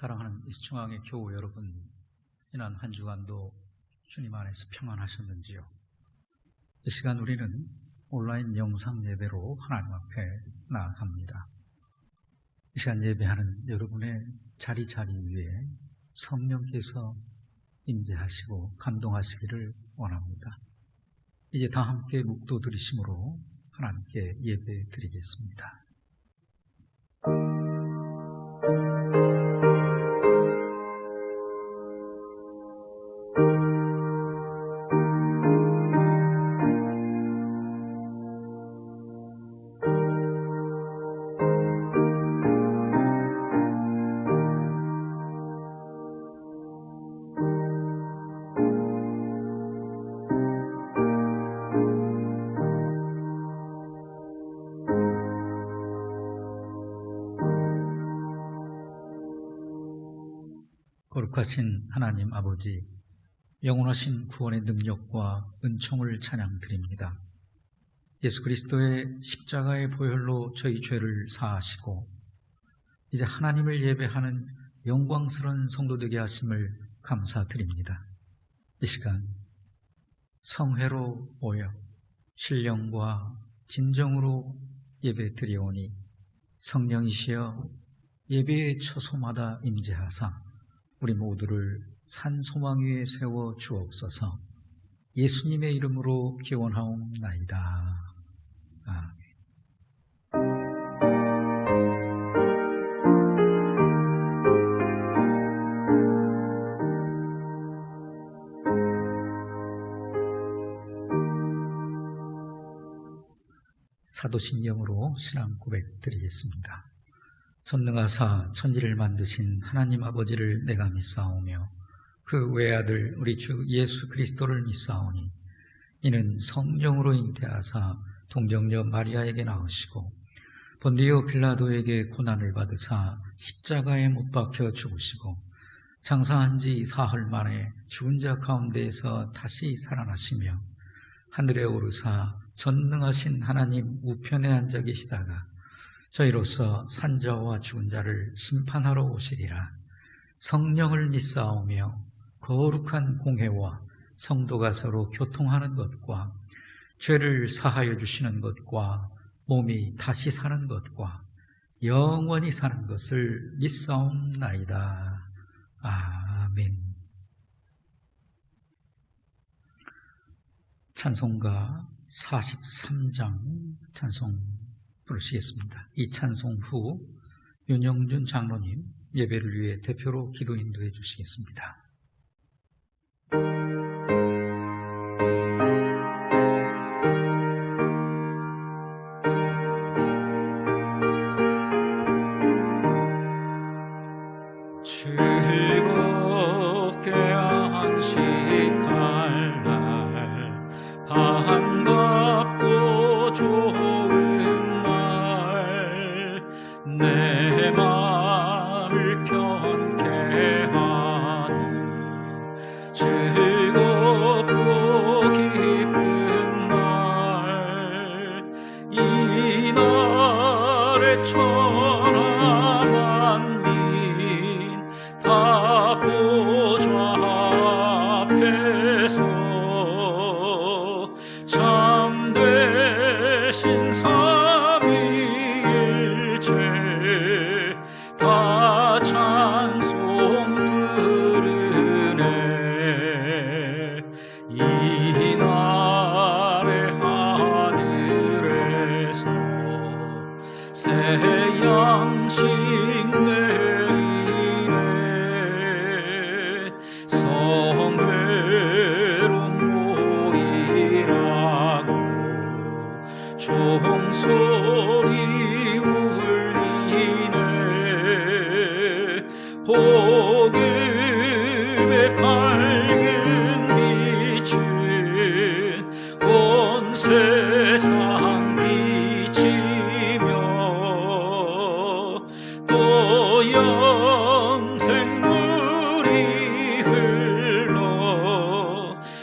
사랑하는 이수중앙의 교우 여러분, 지난 한 주간도 주님 안에서 평안하셨는지요? 이 시간 우리는 온라인 영상 예배로 하나님 앞에 나아갑니다. 이 시간 예배하는 여러분의 자리 위에 성령께서 임재하시고 감동하시기를 원합니다. 이제 다 함께 묵도 드리심으로 하나님께 예배 드리겠습니다. 거룩하신 하나님 아버지, 영원하신 구원의 능력과 은총을 찬양드립니다. 예수 그리스도의 십자가의 보혈로 저희 죄를 사하시고 이제 하나님을 예배하는 영광스러운 성도 되게 하심을 감사드립니다. 이 시간 성회로 모여 신령과 진정으로 예배 드리오니 성령이시여 예배의 처소마다 임재하사 우리 모두를 산 소망 위에 세워 주옵소서. 예수님의 이름으로 기원하옵나이다. 아멘. 사도신경으로 신앙 고백 드리겠습니다. 전능하사 천지를 만드신 하나님 아버지를 내가 믿사오며 그 외아들 우리 주 예수 그리스도를 믿사오니 이는 성령으로 잉태하사 동정녀 마리아에게 나으시고 본디오 빌라도에게 고난을 받으사 십자가에 못 박혀 죽으시고 장사한 지 사흘 만에 죽은 자 가운데에서 다시 살아나시며 하늘에 오르사 전능하신 하나님 우편에 앉아 계시다가 저희로서 산자와 죽은 자를 심판하러 오시리라. 성령을 믿사오며 거룩한 공회와 성도가 서로 교통하는 것과 죄를 사하여 주시는 것과 몸이 다시 사는 것과 영원히 사는 것을 믿사옵나이다. 아멘. 찬송가 43장 찬송 부르시겠습니다. 이 찬송 후 윤영준 장로님 예배를 위해 대표로 기도 인도해 주시겠습니다. 즐겁게 안식할 날 반갑고 좋은 날 내 마음을 편케 하는 즐겁고 기쁜 날 이 날에 천하 만민 다 보좌 앞에서 참되신 삼위일체 다 찬송 들으네. 이 날의 하늘에서 새 양식 내리네. 성회로 모이라고 종소리 울리네. 복음의 밝은 빛은 온 세상 비치며 또 영생물이 흘러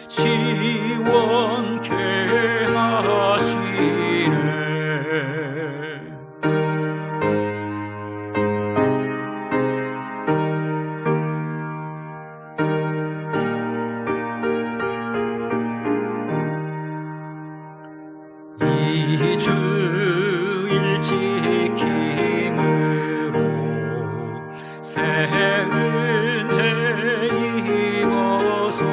시원케 하시네. 은혜 입어서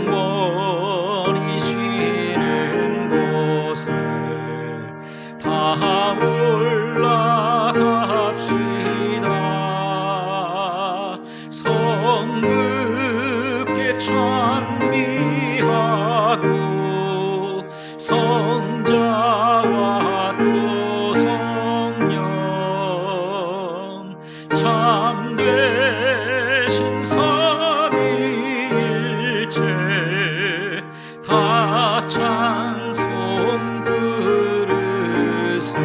영원히 쉬는 곳에 다 올라갑시다. 성부께 찬미하고 성자와 또 성령 참되신 삼위일체 다 찬송 부르세.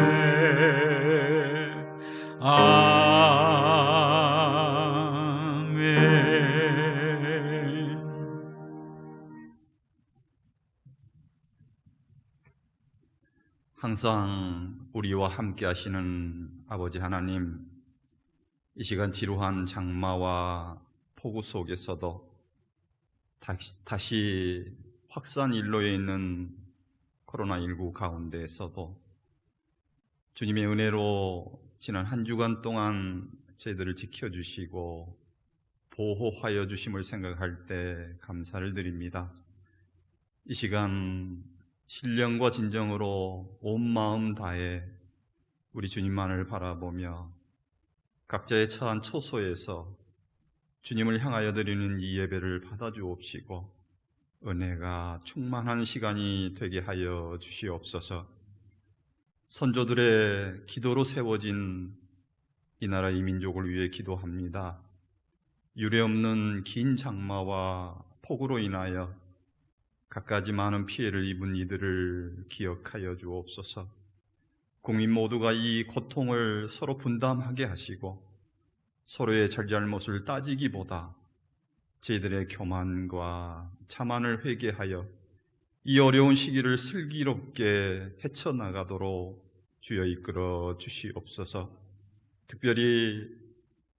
아멘. 항상 우리와 함께 하시는 아버지 하나님, 이 시간 지루한 장마와 폭우 속에서도 다시 확산 일로에 있는 코로나19 가운데에서도 주님의 은혜로 지난 한 주간 동안 저희들을 지켜주시고 보호하여 주심을 생각할 때 감사를 드립니다. 이 시간 신령과 진정으로 온 마음 다해 우리 주님만을 바라보며 각자의 처한 초소에서 주님을 향하여 드리는 이 예배를 받아주옵시고 은혜가 충만한 시간이 되게 하여 주시옵소서. 선조들의 기도로 세워진 이 나라 이 민족을 위해 기도합니다. 유례없는 긴 장마와 폭우로 인하여 갖가지 많은 피해를 입은 이들을 기억하여 주옵소서. 국민 모두가 이 고통을 서로 분담하게 하시고 서로의 잘잘못을 따지기보다 저희들의 교만과 자만을 회개하여 이 어려운 시기를 슬기롭게 헤쳐나가도록 주여 이끌어 주시옵소서. 특별히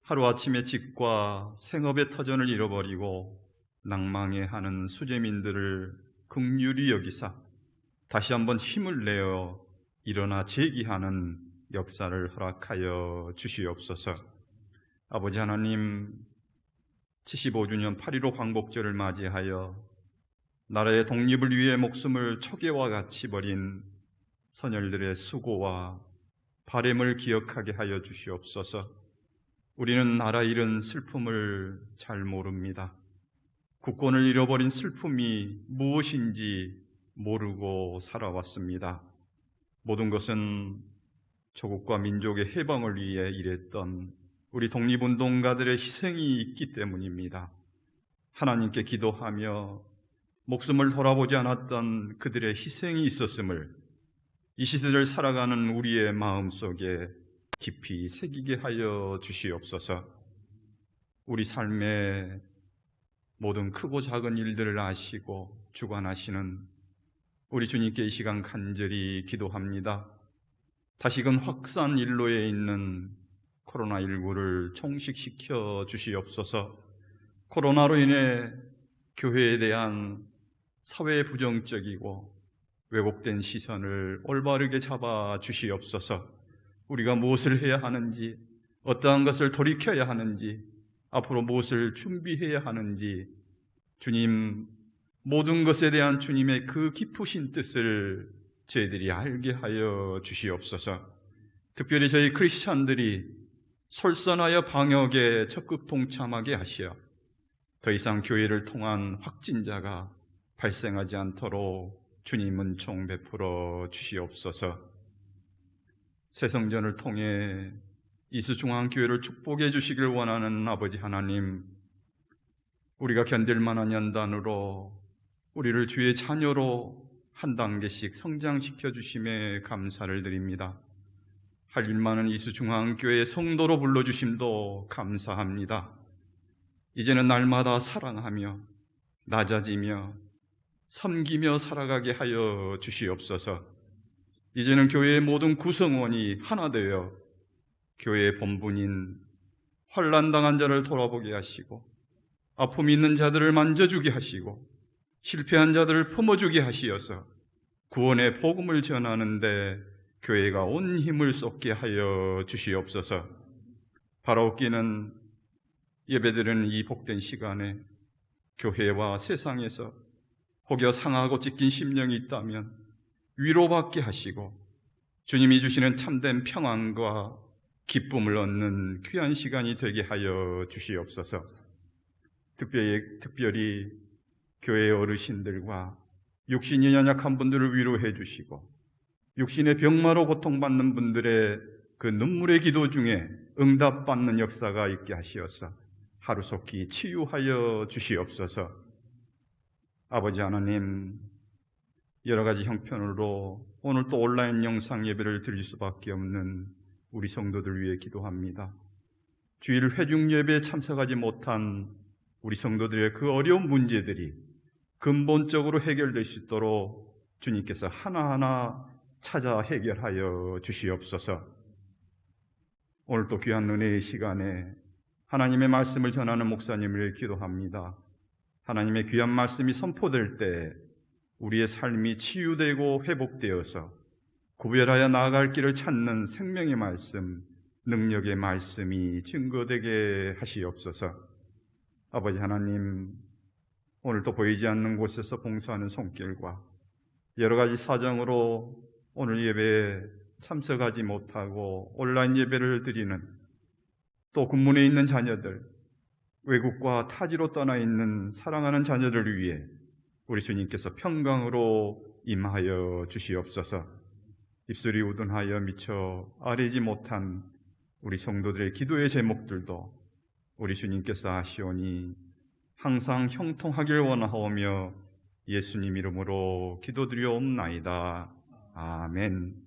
하루아침에 집과 생업의 터전을 잃어버리고 낭망해하는 수재민들을 긍휼히 여기사 다시 한번 힘을 내어 일어나 재기하는 역사를 허락하여 주시옵소서. 아버지 하나님, 75주년 8.15 광복절을 맞이하여 나라의 독립을 위해 목숨을 초계와 같이 버린 선열들의 수고와 바램을 기억하게 하여 주시옵소서. 우리는 나라 잃은 슬픔을 잘 모릅니다. 국권을 잃어버린 슬픔이 무엇인지 모르고 살아왔습니다. 모든 것은 조국과 민족의 해방을 위해 일했던 우리 독립운동가들의 희생이 있기 때문입니다. 하나님께 기도하며 목숨을 돌아보지 않았던 그들의 희생이 있었음을 이 시대를 살아가는 우리의 마음속에 깊이 새기게 하여 주시옵소서. 우리 삶의 모든 크고 작은 일들을 아시고 주관하시는 우리 주님께 이 시간 간절히 기도합니다. 다시금 확산 일로에 있는 코로나19를 종식시켜 주시옵소서. 코로나로 인해 교회에 대한 사회 부정적이고 왜곡된 시선을 올바르게 잡아 주시옵소서. 우리가 무엇을 해야 하는지, 어떠한 것을 돌이켜야 하는지, 앞으로 무엇을 준비해야 하는지 주님, 모든 것에 대한 주님의 그 깊으신 뜻을 저희들이 알게 하여 주시옵소서. 특별히 저희 크리스찬들이 솔선하여 방역에 적극 동참하게 하시어 더 이상 교회를 통한 확진자가 발생하지 않도록 주님 은총 베풀어 주시옵소서. 새성전을 통해 이수중앙교회를 축복해 주시길 원하는 아버지 하나님, 우리가 견딜 만한 연단으로 우리를 주의 자녀로 한 단계씩 성장시켜 주심에 감사를 드립니다. 할 일 많은 이수중앙교회의 성도로 불러주심도 감사합니다. 이제는 날마다 사랑하며 낮아지며 섬기며 살아가게 하여 주시옵소서. 이제는 교회의 모든 구성원이 하나 되어 교회의 본분인 환난당한 자를 돌아보게 하시고 아픔 있는 자들을 만져주게 하시고 실패한 자들을 품어주게 하시어서 구원의 복음을 전하는데 교회가 온 힘을 쏟게 하여 주시옵소서. 바라옵기는 예배드리는 이 복된 시간에 교회와 세상에서 혹여 상하고 찢긴 심령이 있다면 위로받게 하시고 주님이 주시는 참된 평안과 기쁨을 얻는 귀한 시간이 되게 하여 주시옵소서. 특별히 교회의 어르신들과 육신이 연약한 분들을 위로해 주시고 육신의 병마로 고통받는 분들의 그 눈물의 기도 중에 응답받는 역사가 있게 하시어서 하루속히 치유하여 주시옵소서. 아버지 하나님, 여러 가지 형편으로 오늘 또 온라인 영상 예배를 드릴 수밖에 없는 우리 성도들 위해 기도합니다. 주일 회중 예배에 참석하지 못한 우리 성도들의 그 어려운 문제들이 근본적으로 해결될 수 있도록 주님께서 하나하나 찾아 해결하여 주시옵소서. 오늘 또 귀한 은혜의 시간에 하나님의 말씀을 전하는 목사님을 기도합니다. 하나님의 귀한 말씀이 선포될 때 우리의 삶이 치유되고 회복되어서 구별하여 나아갈 길을 찾는 생명의 말씀, 능력의 말씀이 증거되게 하시옵소서. 아버지 하나님, 오늘도 보이지 않는 곳에서 봉사하는 손길과 여러 가지 사정으로 오늘 예배에 참석하지 못하고 온라인 예배를 드리는 또 군문에 있는 자녀들, 외국과 타지로 떠나 있는 사랑하는 자녀들을 위해 우리 주님께서 평강으로 임하여 주시옵소서. 입술이 우둔하여 미처 아뢰지 못한 우리 성도들의 기도의 제목들도 우리 주님께서 아시오니 항상 형통하길 원하오며 예수님 이름으로 기도드리옵나이다. 아멘.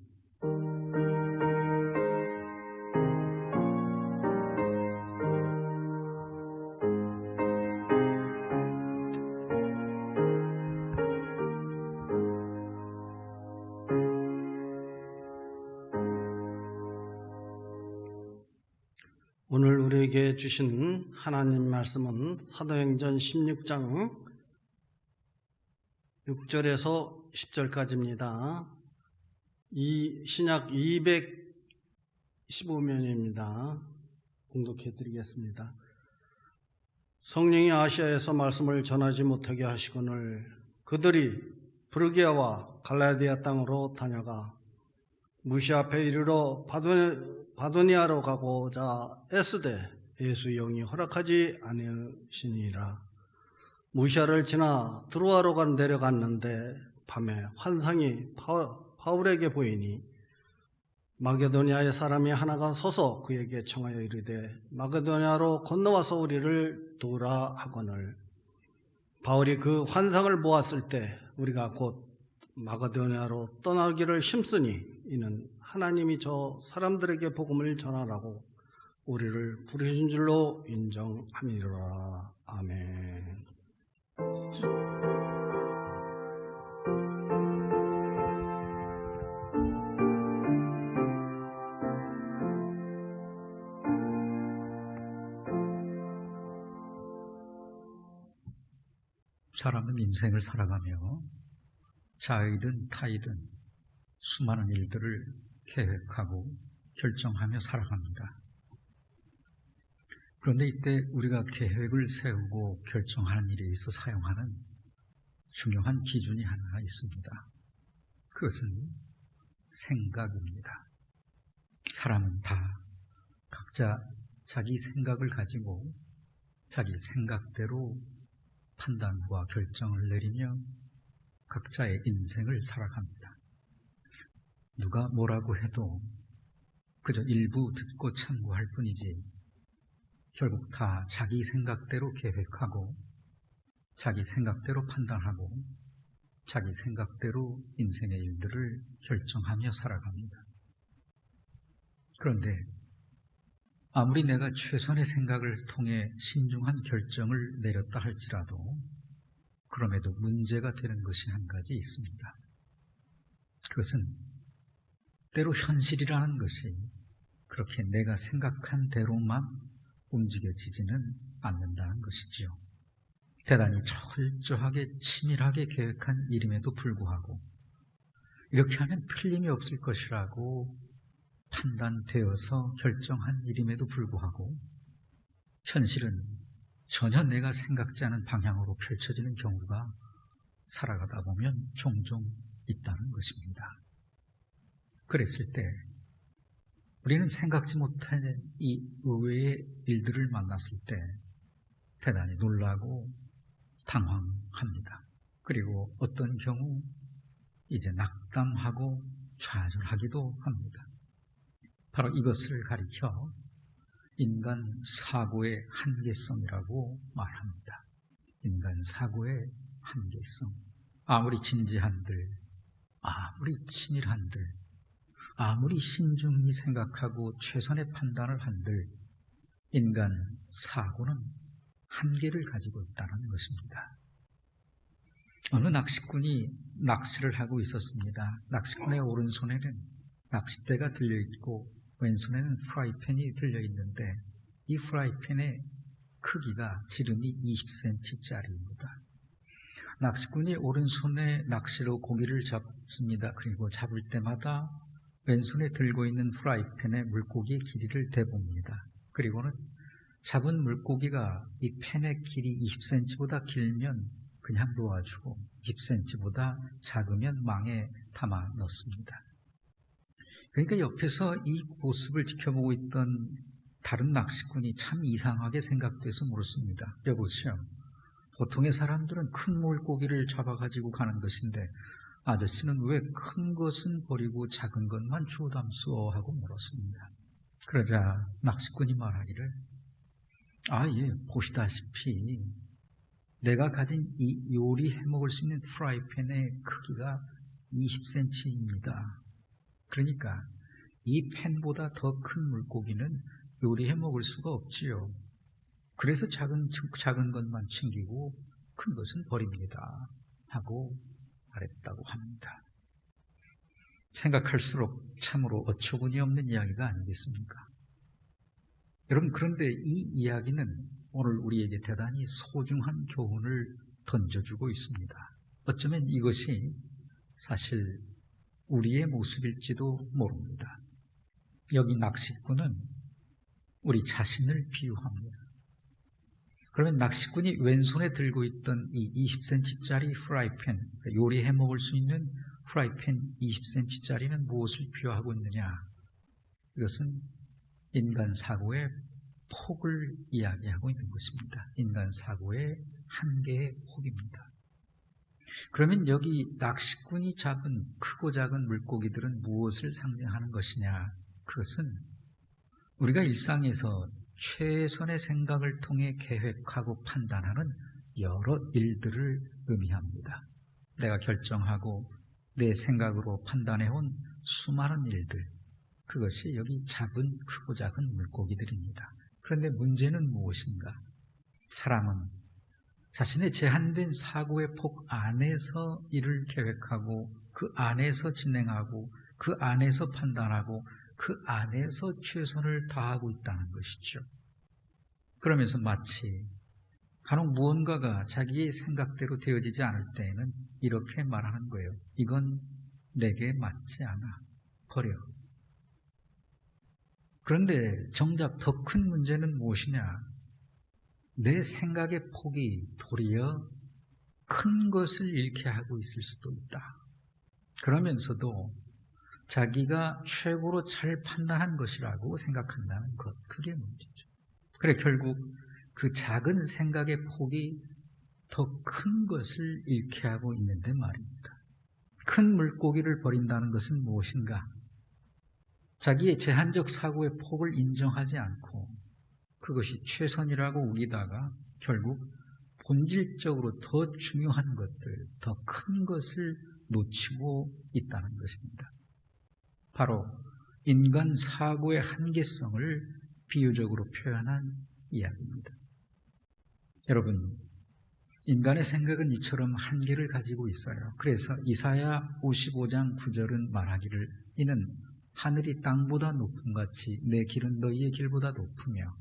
오늘 우리에게 주신 하나님 말씀은 사도행전 16장 6절에서 10절까지입니다. 이 신약 215면입니다. 공독해 드리겠습니다. 성령이 아시아에서 말씀을 전하지 못하게 하시거늘 그들이 브르기아와 갈라디아 땅으로 다녀가 무시 앞에 이르러 바도니아로 가고자 애쓰되 예수의 영이 허락하지 않으시니라. 무시아를 지나 드로아로 내려갔는데 밤에 환상이 바울에게 보이니 마게도니아의 사람이 하나가 서서 그에게 청하여 이르되 마게도니아로 건너와서 우리를 도우라 하거늘 바울이 그 환상을 보았을 때 우리가 곧 마게도니아로 떠나기를 힘쓰니 이는 하나님이 저 사람들에게 복음을 전하라고 우리를 부르신 줄로 인정함이로라. 아멘. 사람은 인생을 살아가며 자이든 타이든 수많은 일들을 계획하고 결정하며 살아갑니다. 그런데 이때 우리가 계획을 세우고 결정하는 일에 있어 사용하는 중요한 기준이 하나 있습니다. 그것은 생각입니다. 사람은 다 각자 자기 생각을 가지고 자기 생각대로 판단과 결정을 내리며 각자의 인생을 살아갑니다. 누가 뭐라고 해도 그저 일부 듣고 참고할 뿐이지 결국 다 자기 생각대로 계획하고 자기 생각대로 판단하고 자기 생각대로 인생의 일들을 결정하며 살아갑니다. 그런데 아무리 내가 최선의 생각을 통해 신중한 결정을 내렸다 할지라도 그럼에도 문제가 되는 것이 한 가지 있습니다. 그것은 때로 현실이라는 것이 그렇게 내가 생각한 대로만 움직여지지는 않는다는 것이지요. 대단히 철저하게 치밀하게 계획한 일임에도 불구하고 이렇게 하면 틀림이 없을 것이라고 판단되어서 결정한 일임에도 불구하고 현실은 전혀 내가 생각지 않은 방향으로 펼쳐지는 경우가 살아가다 보면 종종 있다는 것입니다. 그랬을 때 우리는 생각지 못한 이 의외의 일들을 만났을 때 대단히 놀라고 당황합니다. 그리고 어떤 경우 이제 낙담하고 좌절하기도 합니다. 바로 이것을 가리켜 인간 사고의 한계성이라고 말합니다. 인간 사고의 한계성. 아무리 진지한들, 아무리 치밀한들, 아무리 신중히 생각하고 최선의 판단을 한들 인간 사고는 한계를 가지고 있다는 것입니다. 어느 낚시꾼이 낚시를 하고 있었습니다. 낚시꾼의 오른손에는 낚싯대가 들려있고 왼손에는 프라이팬이 들려있는데 이 프라이팬의 크기가 지름이 20cm짜리입니다. 낚시꾼이 오른손에 낚시로 고기를 잡습니다. 그리고 잡을 때마다 왼손에 들고 있는 프라이팬에 물고기의 길이를 대봅니다. 그리고는 잡은 물고기가 이 팬의 길이 20cm보다 길면 그냥 놓아주고 20cm보다 작으면 망에 담아 넣습니다. 그러니까 옆에서 이 모습을 지켜보고 있던 다른 낚시꾼이 참 이상하게 생각돼서 물었습니다. 여보세요. 보통의 사람들은 큰 물고기를 잡아가지고 가는 것인데 아저씨는 왜 큰 것은 버리고 작은 것만 주워 담수어 하고 물었습니다. 그러자 낚시꾼이 말하기를 예, 보시다시피 내가 가진 이 요리해 먹을 수 있는 프라이팬의 크기가 20cm입니다. 그러니까 이 팬보다 더 큰 물고기는 요리해 먹을 수가 없지요. 그래서 작은 것만 챙기고 큰 것은 버립니다. 하고 말했다고 합니다. 생각할수록 참으로 어처구니 없는 이야기가 아니겠습니까? 여러분, 그런데 이 이야기는 오늘 우리에게 대단히 소중한 교훈을 던져주고 있습니다. 어쩌면 이것이 사실 우리의 모습일지도 모릅니다. 여기 낚시꾼은 우리 자신을 비유합니다. 그러면 낚시꾼이 왼손에 들고 있던 이 20cm짜리 프라이팬, 요리해 먹을 수 있는 프라이팬 20cm짜리는 무엇을 비유하고 있느냐? 이것은 인간 사고의 폭을 이야기하고 있는 것입니다. 인간 사고의 한계의 폭입니다. 그러면 여기 낚시꾼이 잡은 크고 작은 물고기들은 무엇을 상징하는 것이냐? 그것은 우리가 일상에서 최선의 생각을 통해 계획하고 판단하는 여러 일들을 의미합니다. 내가 결정하고 내 생각으로 판단해온 수많은 일들, 그것이 여기 작은 크고 작은 물고기들입니다. 그런데 문제는 무엇인가? 사람은 자신의 제한된 사고의 폭 안에서 일을 계획하고 그 안에서 진행하고 그 안에서 판단하고 그 안에서 최선을 다하고 있다는 것이죠. 그러면서 마치 간혹 무언가가 자기의 생각대로 되어지지 않을 때에는 이렇게 말하는 거예요. 이건 내게 맞지 않아. 버려. 그런데 정작 더 큰 문제는 무엇이냐? 내 생각의 폭이 도리어 큰 것을 잃게 하고 있을 수도 있다. 그러면서도 자기가 최고로 잘 판단한 것이라고 생각한다는 것, 그게 문제죠. 그래, 결국 그 작은 생각의 폭이 더 큰 것을 잃게 하고 있는데 말입니다. 큰 물고기를 버린다는 것은 무엇인가? 자기의 제한적 사고의 폭을 인정하지 않고 그것이 최선이라고 우기다가 결국 본질적으로 더 중요한 것들, 더 큰 것을 놓치고 있다는 것입니다. 바로 인간 사고의 한계성을 비유적으로 표현한 이야기입니다. 여러분, 인간의 생각은 이처럼 한계를 가지고 있어요. 그래서 이사야 55장 9절은 말하기를 이는 하늘이 땅보다 높음같이 내 길은 너희의 길보다 높으며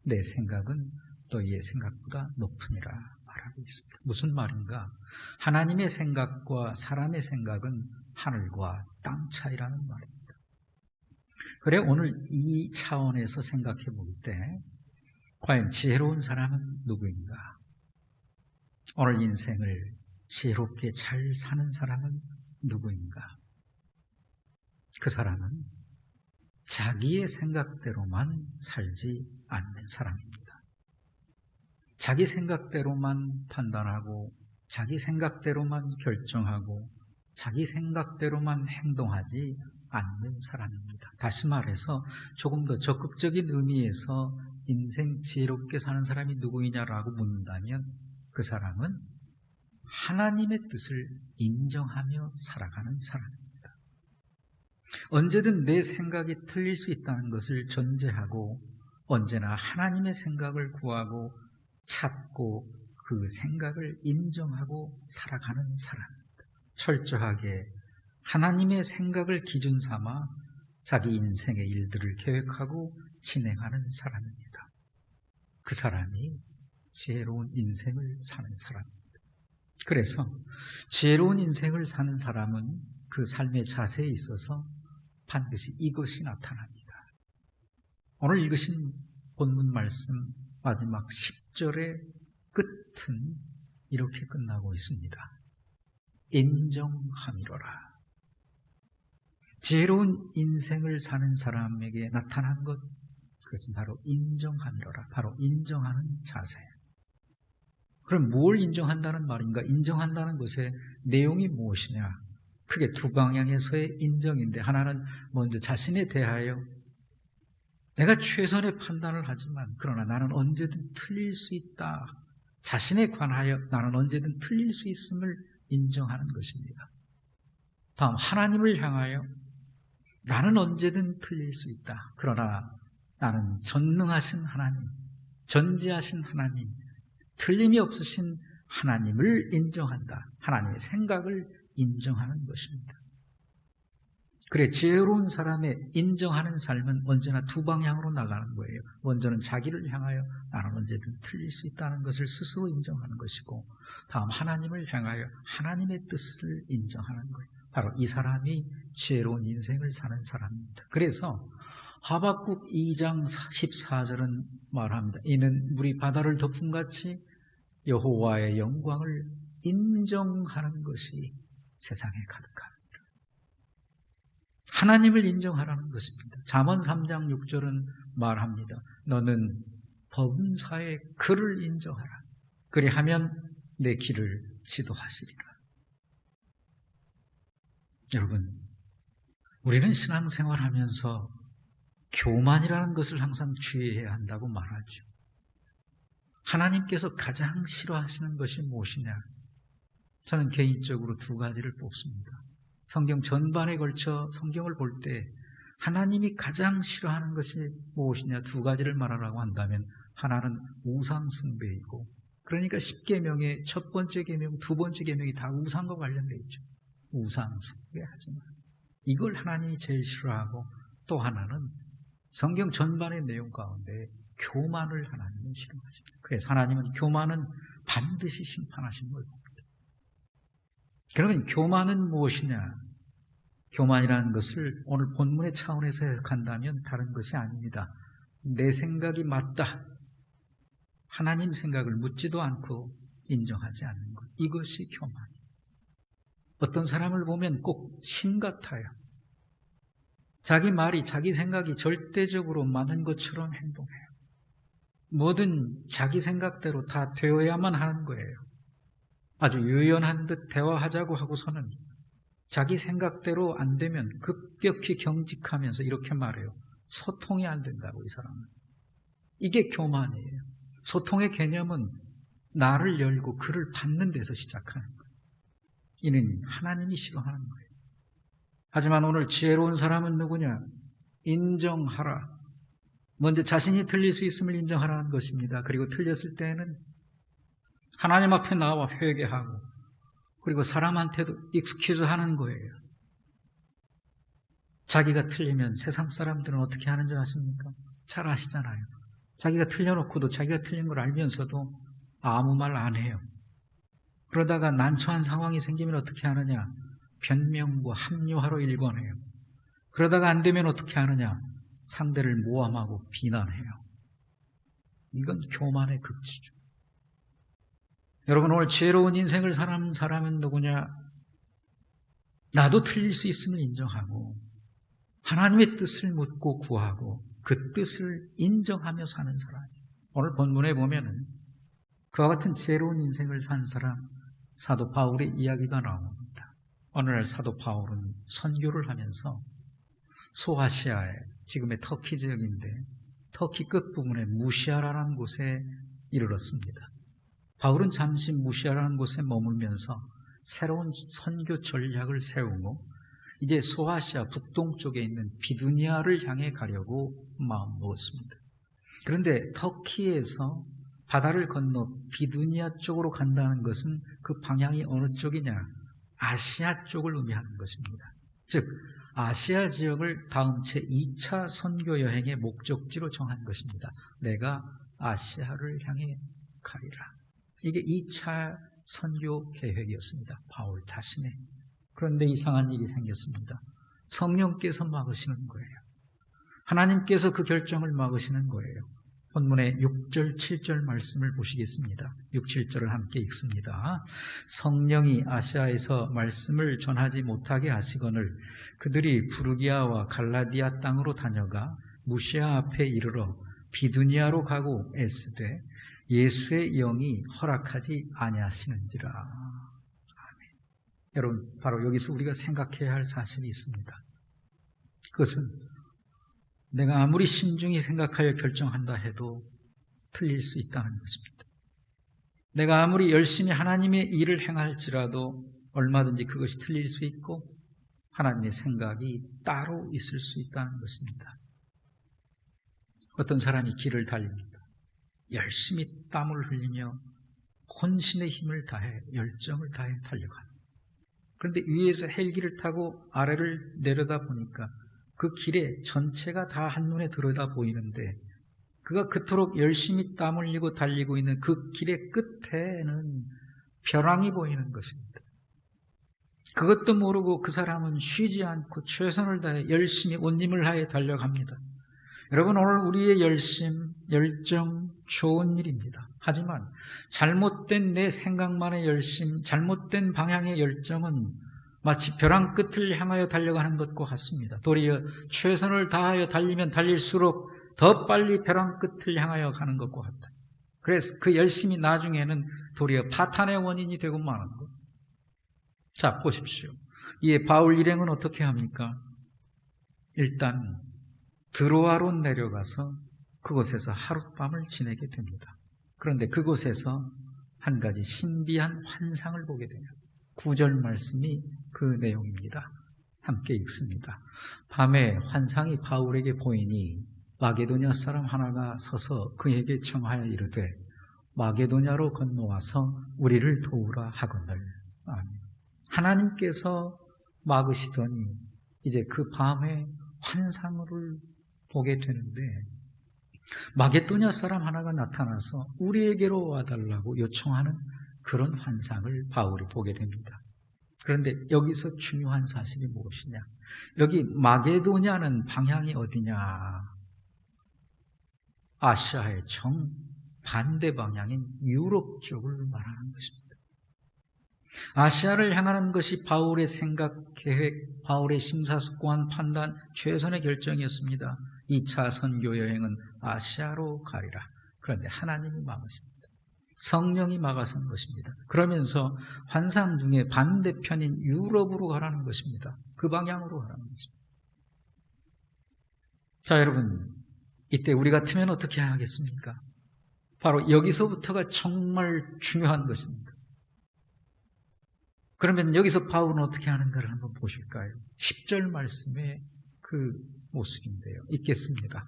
내 생각은 너희의 생각보다 높으니라 말하고 있습니다. 무슨 말인가? 하나님의 생각과 사람의 생각은 하늘과 땅 차이라는 말입니다. 그래 오늘 이 차원에서 생각해 볼 때 과연 지혜로운 사람은 누구인가? 오늘 인생을 지혜롭게 잘 사는 사람은 누구인가? 그 사람은 자기의 생각대로만 살지 않는 사람입니다. 자기 생각대로만 판단하고 자기 생각대로만 결정하고 자기 생각대로만 행동하지 않는 사람입니다. 다시 말해서 조금 더 적극적인 의미에서 인생 지혜롭게 사는 사람이 누구이냐라고 묻는다면 그 사람은 하나님의 뜻을 인정하며 살아가는 사람입니다. 언제든 내 생각이 틀릴 수 있다는 것을 전제하고 언제나 하나님의 생각을 구하고 찾고 그 생각을 인정하고 살아가는 사람입니다. 철저하게 하나님의 생각을 기준 삼아 자기 인생의 일들을 계획하고 진행하는 사람입니다. 그 사람이 지혜로운 인생을 사는 사람입니다. 그래서 지혜로운 인생을 사는 사람은 그 삶의 자세에 있어서 반드시 이것이 나타납니다. 오늘 읽으신 본문 말씀 마지막 10절의 끝은 이렇게 끝나고 있습니다. 인정함이로라. 지혜로운 인생을 사는 사람에게 나타난 것, 그것은 바로 인정함이로라. 바로 인정하는 자세. 그럼 뭘 인정한다는 말인가? 인정한다는 것의 내용이 무엇이냐? 크게 두 방향에서의 인정인데, 하나는 먼저 자신에 대하여 내가 최선의 판단을 하지만 그러나 나는 언제든 틀릴 수 있다. 자신에 관하여 나는 언제든 틀릴 수 있음을 인정하는 것입니다. 다음, 하나님을 향하여 나는 언제든 틀릴 수 있다. 그러나 나는 전능하신 하나님, 전지하신 하나님, 틀림이 없으신 하나님을 인정한다. 하나님의 생각을 인정하는 것입니다. 그래, 지혜로운 사람의 인정하는 삶은 언제나 두 방향으로 나가는 거예요. 먼저는 자기를 향하여 나는 언제든 틀릴 수 있다는 것을 스스로 인정하는 것이고, 다음 하나님을 향하여 하나님의 뜻을 인정하는 거예요. 바로 이 사람이 지혜로운 인생을 사는 사람입니다. 그래서 하박국 2장 14절은 말합니다. 이는 물이 바다를 덮음같이 여호와의 영광을 인정하는 것이 세상에 가득하다. 하나님을 인정하라는 것입니다. 잠언 3장 6절은 말합니다. 너는 범사의 그를 인정하라. 그리하면 내 길을 지도하시리라. 여러분, 우리는 신앙생활하면서 교만이라는 것을 항상 주의해야 한다고 말하죠. 하나님께서 가장 싫어하시는 것이 무엇이냐? 저는 개인적으로 두 가지를 뽑습니다. 성경 전반에 걸쳐 성경을 볼 때 하나님이 가장 싫어하는 것이 무엇이냐? 두 가지를 말하라고 한다면 하나는 우상 숭배이고, 그러니까 10계명의 첫 번째 계명, 두 번째 계명이 다 우상과 관련되어 있죠. 우상 숭배하지 마. 이걸 하나님이 제일 싫어하고, 또 하나는 성경 전반의 내용 가운데 교만을 하나님은 싫어하십니다. 그래서 하나님은 교만은 반드시 심판하시는 걸 봅니다. 그러면 교만은 무엇이냐? 교만이라는 것을 오늘 본문의 차원에서 해석한다면 다른 것이 아닙니다. 내 생각이 맞다. 하나님 생각을 묻지도 않고 인정하지 않는 것. 이것이 교만이에요. 어떤 사람을 보면 꼭 신 같아요. 자기 말이, 자기 생각이 절대적으로 맞는 것처럼 행동해요. 뭐든 자기 생각대로 다 되어야만 하는 거예요. 아주 유연한 듯 대화하자고 하고서는 자기 생각대로 안 되면 급격히 경직하면서 이렇게 말해요. 소통이 안 된다고, 이 사람은. 이게 교만이에요. 소통의 개념은 나를 열고 그를 받는 데서 시작하는 거예요. 이는 하나님이 싫어하는 거예요. 하지만 오늘 지혜로운 사람은 누구냐? 인정하라. 먼저 자신이 틀릴 수 있음을 인정하라는 것입니다. 그리고 틀렸을 때에는 하나님 앞에 나와 회개하고, 그리고 사람한테도 익스큐즈 하는 거예요. 자기가 틀리면 세상 사람들은 어떻게 하는 줄 아십니까? 잘 아시잖아요. 자기가 틀려놓고도 자기가 틀린 걸 알면서도 아무 말 안 해요. 그러다가 난처한 상황이 생기면 어떻게 하느냐? 변명과 합리화로 일관해요. 그러다가 안 되면 어떻게 하느냐? 상대를 모함하고 비난해요. 이건 교만의 극치죠. 여러분, 오늘 지혜로운 인생을 사는 사람은 누구냐? 나도 틀릴 수 있음을 인정하고 하나님의 뜻을 묻고 구하고 그 뜻을 인정하며 사는 사람이에요. 오늘 본문에 보면은 그와 같은 지혜로운 인생을 산 사람, 사도 바울의 이야기가 나옵니다. 어느 날 사도 바울은 선교를 하면서 소아시아에, 지금의 터키 지역인데 터키 끝부분에 무시아라는 곳에 이르렀습니다. 바울은 잠시 무시아라는 곳에 머물면서 새로운 선교 전략을 세우고 이제 소아시아 북동쪽에 있는 비두니아를 향해 가려고 마음먹었습니다. 그런데 터키에서 바다를 건너 비두니아 쪽으로 간다는 것은 그 방향이 어느 쪽이냐? 아시아 쪽을 의미하는 것입니다. 즉 아시아 지역을 다음 제 2차 선교 여행의 목적지로 정한 것입니다. 내가 아시아를 향해 가리라. 이게 2차 선교 계획이었습니다. 바울 자신의. 그런데 이상한 일이 생겼습니다. 성령께서 막으시는 거예요. 하나님께서 그 결정을 막으시는 거예요. 본문의 6절, 7절 말씀을 보시겠습니다. 6, 7절을 함께 읽습니다. 성령이 아시아에서 말씀을 전하지 못하게 하시거늘 그들이 부르기아와 갈라디아 땅으로 다녀가 무시아 앞에 이르러 비두니아로 가고 애쓰되 예수의 영이 허락하지 아니하시는지라. 아멘. 여러분, 바로 여기서 우리가 생각해야 할 사실이 있습니다. 그것은 내가 아무리 신중히 생각하여 결정한다 해도 틀릴 수 있다는 것입니다. 내가 아무리 열심히 하나님의 일을 행할지라도 얼마든지 그것이 틀릴 수 있고 하나님의 생각이 따로 있을 수 있다는 것입니다. 어떤 사람이 길을 달립니다. 열심히 땀을 흘리며 혼신의 힘을 다해 열정을 다해 달려갑니다. 그런데 위에서 헬기를 타고 아래를 내려다 보니까 그 길의 전체가 다 한눈에 들여다 보이는데 그가 그토록 열심히 땀 흘리고 달리고 있는 그 길의 끝에는 벼랑이 보이는 것입니다. 그것도 모르고 그 사람은 쉬지 않고 최선을 다해 열심히 온 힘을 다해 달려갑니다. 여러분, 오늘 우리의 열심, 열정 좋은 일입니다. 하지만 잘못된 내 생각만의 열심, 잘못된 방향의 열정은 마치 벼랑 끝을 향하여 달려가는 것과 같습니다. 도리어 최선을 다하여 달리면 달릴수록 더 빨리 벼랑 끝을 향하여 가는 것과 같다. 그래서 그 열심이 나중에는 도리어 파탄의 원인이 되고 마는 것. 자, 보십시오. 이에 바울 일행은 어떻게 합니까? 일단 드로아로 내려가서 그곳에서 하룻밤을 지내게 됩니다. 그런데 그곳에서 한 가지 신비한 환상을 보게 됩니다. 9절 말씀이 그 내용입니다. 함께 읽습니다. 밤에 환상이 바울에게 보이니 마게도냐 사람 하나가 서서 그에게 청하여 이르되 마게도냐로 건너와서 우리를 도우라 하거늘. 아멘. 하나님께서 막으시더니 이제 그 밤에 환상을 보게 되는데 마게도냐 사람 하나가 나타나서 우리에게로 와달라고 요청하는 그런 환상을 바울이 보게 됩니다. 그런데 여기서 중요한 사실이 무엇이냐? 여기 마게도냐는 방향이 어디냐? 아시아의 정반대 방향인 유럽 쪽을 말하는 것입니다. 아시아를 향하는 것이 바울의 생각, 계획, 바울의 심사숙고한 판단, 최선의 결정이었습니다. 2차 선교 여행은 아시아로 가리라. 그런데 하나님이 막으십니다. 성령이 막아선 것입니다. 그러면서 환상 중에 반대편인 유럽으로 가라는 것입니다. 그 방향으로 가라는 것입니다. 자, 여러분, 이때 우리 같으면 어떻게 하겠습니까? 바로 여기서부터가 정말 중요한 것입니다. 그러면 여기서 바울은 어떻게 하는가를 한번 보실까요? 10절 말씀의 그 모습인데요. 읽겠습니다.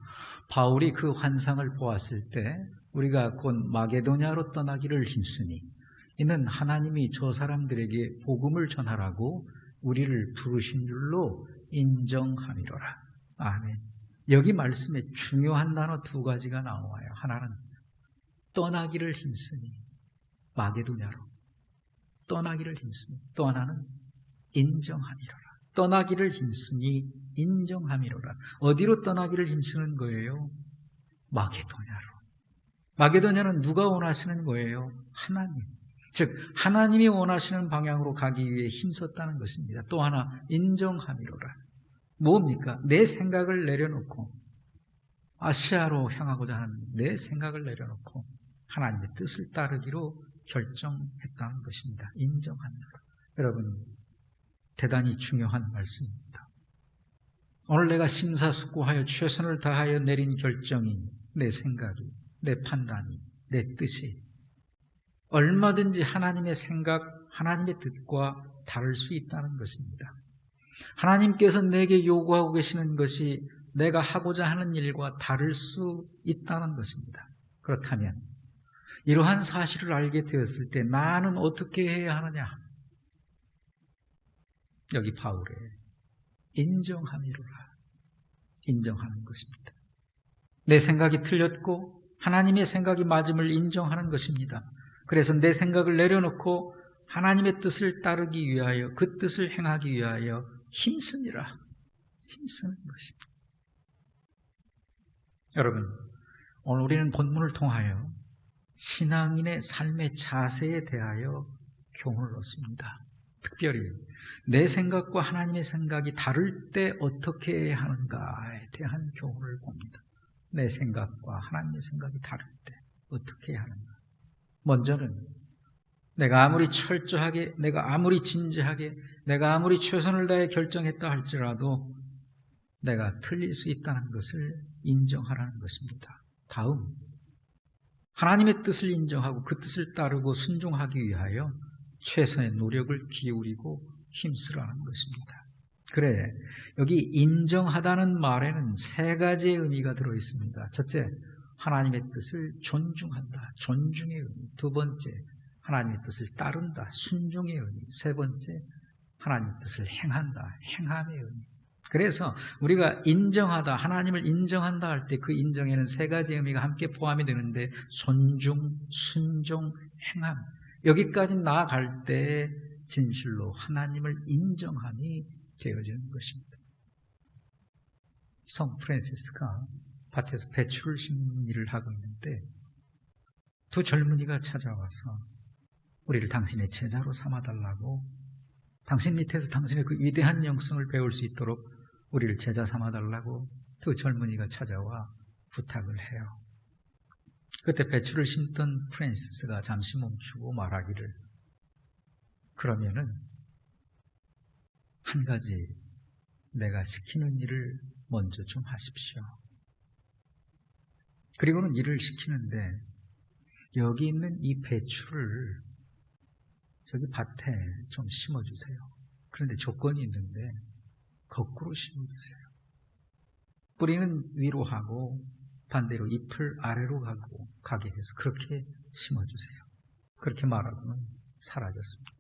바울이 그 환상을 보았을 때 우리가 곧 마게도냐로 떠나기를 힘쓰니 이는 하나님이 저 사람들에게 복음을 전하라고 우리를 부르신 줄로 인정함이로라. 아멘. 여기 말씀에 중요한 단어 두 가지가 나와요. 하나는 떠나기를 힘쓰니 마게도냐로 떠나기를 힘쓰니, 또 하나는 인정함이로라. 떠나기를 힘쓰니 인정함이로라. 어디로 떠나기를 힘쓰는 거예요? 마게도냐로. 마게도냐는 누가 원하시는 거예요? 하나님. 즉 하나님이 원하시는 방향으로 가기 위해 힘썼다는 것입니다. 또 하나 인정함이로라. 뭡니까? 내 생각을 내려놓고 아시아로 향하고자 하는 내 생각을 내려놓고 하나님의 뜻을 따르기로 결정했다는 것입니다. 인정함이로라. 여러분, 대단히 중요한 말씀입니다. 오늘 내가 심사숙고하여 최선을 다하여 내린 결정이, 내 생각이, 내 판단이, 내 뜻이 얼마든지 하나님의 생각, 하나님의 뜻과 다를 수 있다는 것입니다. 하나님께서 내게 요구하고 계시는 것이 내가 하고자 하는 일과 다를 수 있다는 것입니다. 그렇다면 이러한 사실을 알게 되었을 때 나는 어떻게 해야 하느냐? 여기 바울의 인정함이로라. 인정하는 것입니다. 내 생각이 틀렸고 하나님의 생각이 맞음을 인정하는 것입니다. 그래서 내 생각을 내려놓고 하나님의 뜻을 따르기 위하여, 그 뜻을 행하기 위하여 힘쓰니라. 힘쓰는 것입니다. 여러분, 오늘 우리는 본문을 통하여 신앙인의 삶의 자세에 대하여 교훈을 얻습니다. 특별히 내 생각과 하나님의 생각이 다를 때 어떻게 해야 하는가에 대한 교훈을 봅니다. 내 생각과 하나님의 생각이 다를 때 어떻게 해야 하는가. 먼저는 내가 아무리 철저하게, 내가 아무리 진지하게, 내가 아무리 최선을 다해 결정했다 할지라도 내가 틀릴 수 있다는 것을 인정하라는 것입니다. 다음, 하나님의 뜻을 인정하고 그 뜻을 따르고 순종하기 위하여 최선의 노력을 기울이고 힘쓰라는 것입니다. 그래, 여기 인정하다는 말에는 세 가지의 의미가 들어있습니다. 첫째, 하나님의 뜻을 존중한다. 존중의 의미. 두 번째, 하나님의 뜻을 따른다. 순종의 의미. 세 번째, 하나님의 뜻을 행한다. 행함의 의미. 그래서 우리가 인정하다, 하나님을 인정한다 할 때 그 인정에는 세 가지 의미가 함께 포함이 되는데 존중, 순종, 행함. 여기까지 나아갈 때 진실로 하나님을 인정함이 되어지는 것입니다. 성 프란시스가 밭에서 배추를 심는 일을 하고 있는데 두 젊은이가 찾아와서 우리를 당신의 제자로 삼아달라고, 당신 밑에서 당신의 그 위대한 영성을 배울 수 있도록 우리를 제자 삼아달라고 두 젊은이가 찾아와 부탁을 해요. 그때 배추를 심던 프란시스가 잠시 멈추고 말하기를, 그러면은 한 가지 내가 시키는 일을 먼저 좀 하십시오. 그리고는 일을 시키는데 여기 있는 이 배추를 저기 밭에 좀 심어주세요. 그런데 조건이 있는데 거꾸로 심어주세요. 뿌리는 위로 하고 반대로 잎을 아래로 가게 해서 그렇게 심어주세요. 그렇게 말하고는 사라졌습니다.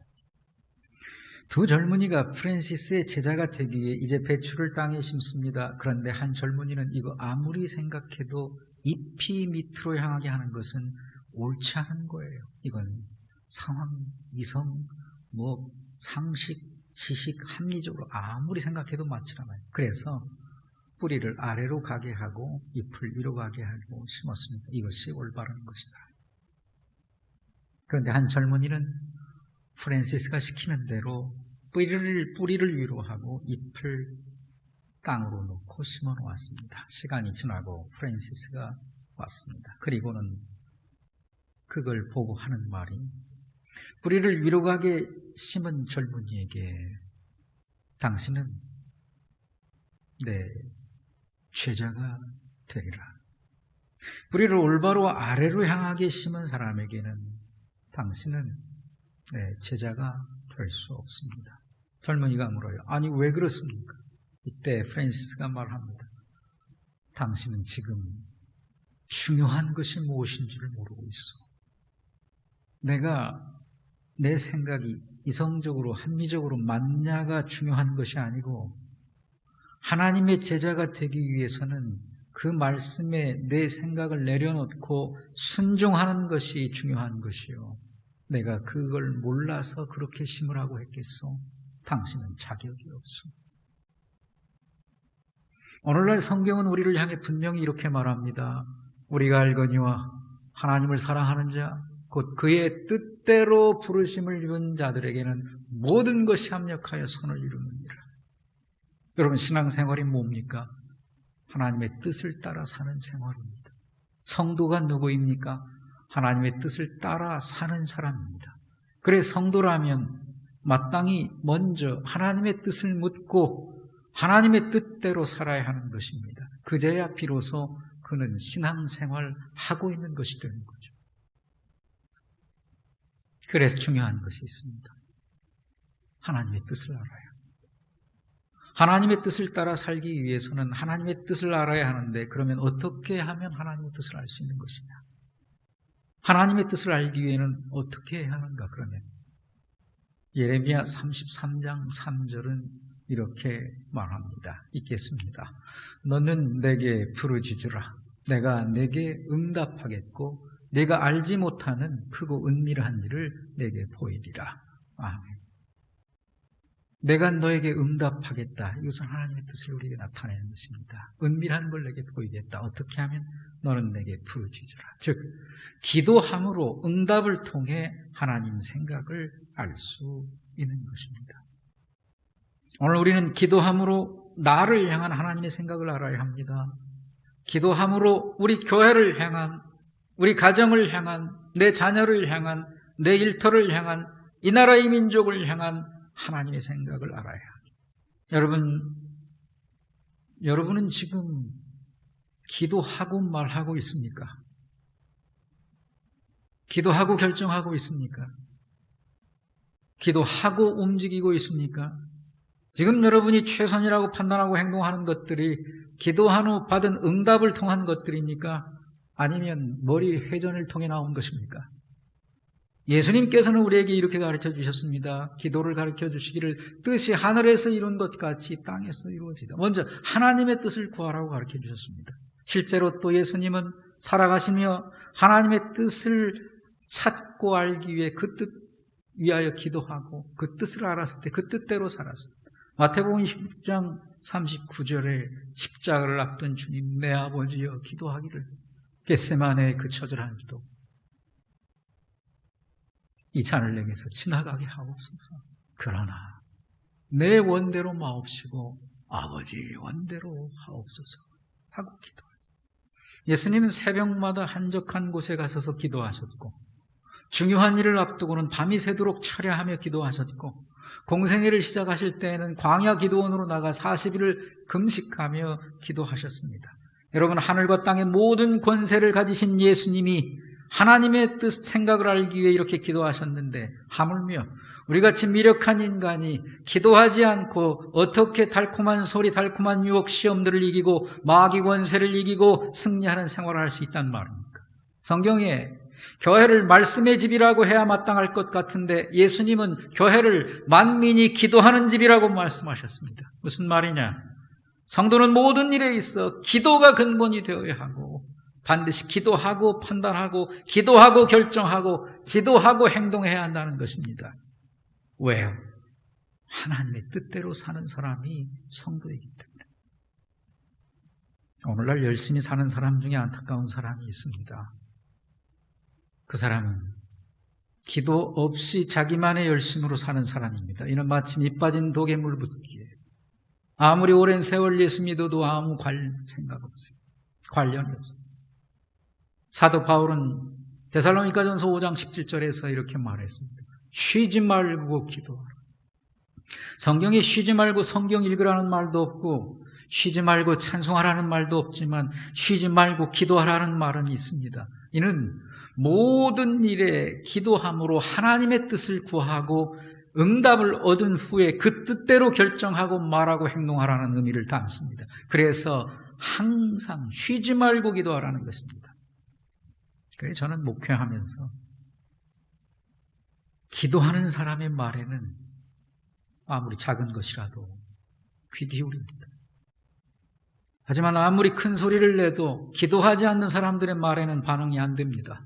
두 젊은이가 프란시스의 제자가 되기 위해 이제 배추를 땅에 심습니다. 그런데 한 젊은이는 이거 아무리 생각해도 잎이 밑으로 향하게 하는 것은 옳지 않은 거예요. 이건 상황, 이성, 상식, 지식, 합리적으로 아무리 생각해도 맞지 않아요. 그래서 뿌리를 아래로 가게 하고 잎을 위로 가게 하고 심었습니다. 이것이 올바른 것이다. 그런데 한 젊은이는 프란시스가 시키는 대로 뿌리를 위로 하고 잎을 땅으로 놓고 심어 놓았습니다. 시간이 지나고 프란시스가 왔습니다. 그리고는 그걸 보고 하는 말이, 뿌리를 위로 가게 심은 젊은이에게 당신은 내 제자가 되리라. 뿌리를 올바로 아래로 향하게 심은 사람에게는 당신은 내 제자가 될 수 없습니다. 젊은이가 물어요. 아니 왜 그렇습니까? 이때 프란시스가 말합니다. 당신은 지금 중요한 것이 무엇인지를 모르고 있어. 내가 내 생각이 이성적으로 합리적으로 맞냐가 중요한 것이 아니고 하나님의 제자가 되기 위해서는 그 말씀에 내 생각을 내려놓고 순종하는 것이 중요한 것이요. 내가 그걸 몰라서 그렇게 심으라고 했겠소? 당신은 자격이 없소. 오늘날 성경은 우리를 향해 분명히 이렇게 말합니다. 우리가 알거니와 하나님을 사랑하는 자, 곧 그의 뜻대로 부르심을 입은 자들에게는 모든 것이 합력하여 선을 이루느니라. 여러분, 신앙생활이 뭡니까? 하나님의 뜻을 따라 사는 생활입니다. 성도가 누구입니까? 하나님의 뜻을 따라 사는 사람입니다. 그래, 성도라면 마땅히 먼저 하나님의 뜻을 묻고 하나님의 뜻대로 살아야 하는 것입니다. 그제야 비로소 그는 신앙생활 하고 있는 것이 되는 거죠. 그래서 중요한 것이 있습니다. 하나님의 뜻을 알아야 합니다. 하나님의 뜻을 따라 살기 위해서는 하나님의 뜻을 알아야 하는데, 그러면 어떻게 하면 하나님의 뜻을 알 수 있는 것이냐? 하나님의 뜻을 알기 위해는 어떻게 해야 하는가? 그러면 예레미야 33장 3절은 이렇게 말합니다. 읽겠습니다. 너는 내게 부르짖으라. 내가 내게 응답하겠고 내가 알지 못하는 크고 은밀한 일을 내게 보이리라. 아멘. 내가 너에게 응답하겠다. 이것은 하나님의 뜻을 우리에게 나타내는 것입니다. 은밀한 걸 내게 보이겠다. 어떻게 하면? 너는 내게 부르짖으라. 즉, 기도함으로 응답을 통해 하나님 생각을 알 수 있는 것입니다. 오늘 우리는 기도함으로 나를 향한 하나님의 생각을 알아야 합니다. 기도함으로 우리 교회를 향한, 우리 가정을 향한, 내 자녀를 향한, 내 일터를 향한, 이 나라의 민족을 향한 하나님의 생각을 알아야 합니다. 여러분은 지금 기도하고 말하고 있습니까? 기도하고 결정하고 있습니까? 기도하고 움직이고 있습니까? 지금 여러분이 최선이라고 판단하고 행동하는 것들이 기도한 후 받은 응답을 통한 것들입니까? 아니면 머리 회전을 통해 나온 것입니까? 예수님께서는 우리에게 이렇게 가르쳐 주셨습니다. 기도를 가르쳐 주시기를 뜻이 하늘에서 이룬 것 같이 땅에서 이루어지다. 먼저 하나님의 뜻을 구하라고 가르쳐 주셨습니다. 실제로 또 예수님은 살아가시며 하나님의 뜻을 찾고 알기 위해 그 뜻 위하여 기도하고 그 뜻을 알았을 때 그 뜻대로 살았습니다. 마태복음 16장 39절에 십자가를 앞둔 주님, 내 아버지여, 기도하기를 겟세마네의 그 처절한 기도, 이 잔을 내게서 지나가게 하옵소서. 그러나 내 원대로 마옵시고 아버지 원대로 하옵소서 하고 기도하죠. 예수님은 새벽마다 한적한 곳에 가서서 기도하셨고, 중요한 일을 앞두고는 밤이 새도록 철야하며 기도하셨고, 공생애를 시작하실 때에는 광야 기도원으로 나가 40일을 금식하며 기도하셨습니다. 여러분, 하늘과 땅의 모든 권세를 가지신 예수님이 하나님의 뜻, 생각을 알기 위해 이렇게 기도하셨는데, 하물며 우리같이 미력한 인간이 기도하지 않고 어떻게 달콤한 소리, 달콤한 유혹, 시험들을 이기고 마귀 권세를 이기고 승리하는 생활을 할 수 있단 말입니까? 성경에 교회를 말씀의 집이라고 해야 마땅할 것 같은데, 예수님은 교회를 만민이 기도하는 집이라고 말씀하셨습니다. 무슨 말이냐? 성도는 모든 일에 있어 기도가 근본이 되어야 하고, 반드시 기도하고 판단하고, 기도하고 결정하고, 기도하고 행동해야 한다는 것입니다. 왜요? 하나님의 뜻대로 사는 사람이 성도이기 때문에. 오늘날 열심히 사는 사람 중에 안타까운 사람이 있습니다. 그 사람은 기도 없이 자기만의 열심으로 사는 사람입니다. 이는 마치 밑 빠진 독에 물 붓기에 아무리 오랜 세월 예수 믿어도 아무 생각 없어요. 관련이 없어요. 사도 바울은 데살로니가전서 5장 17절에서 이렇게 말했습니다. 쉬지 말고 기도하라. 성경에 쉬지 말고 성경 읽으라는 말도 없고, 쉬지 말고 찬송하라는 말도 없지만 쉬지 말고 기도하라는 말은 있습니다. 이는 모든 일에 기도함으로 하나님의 뜻을 구하고 응답을 얻은 후에 그 뜻대로 결정하고 말하고 행동하라는 의미를 담습니다. 그래서 항상 쉬지 말고 기도하라는 것입니다. 그래서 저는 목회하면서 기도하는 사람의 말에는 아무리 작은 것이라도 귀 기울입니다. 하지만 아무리 큰 소리를 내도 기도하지 않는 사람들의 말에는 반응이 안 됩니다.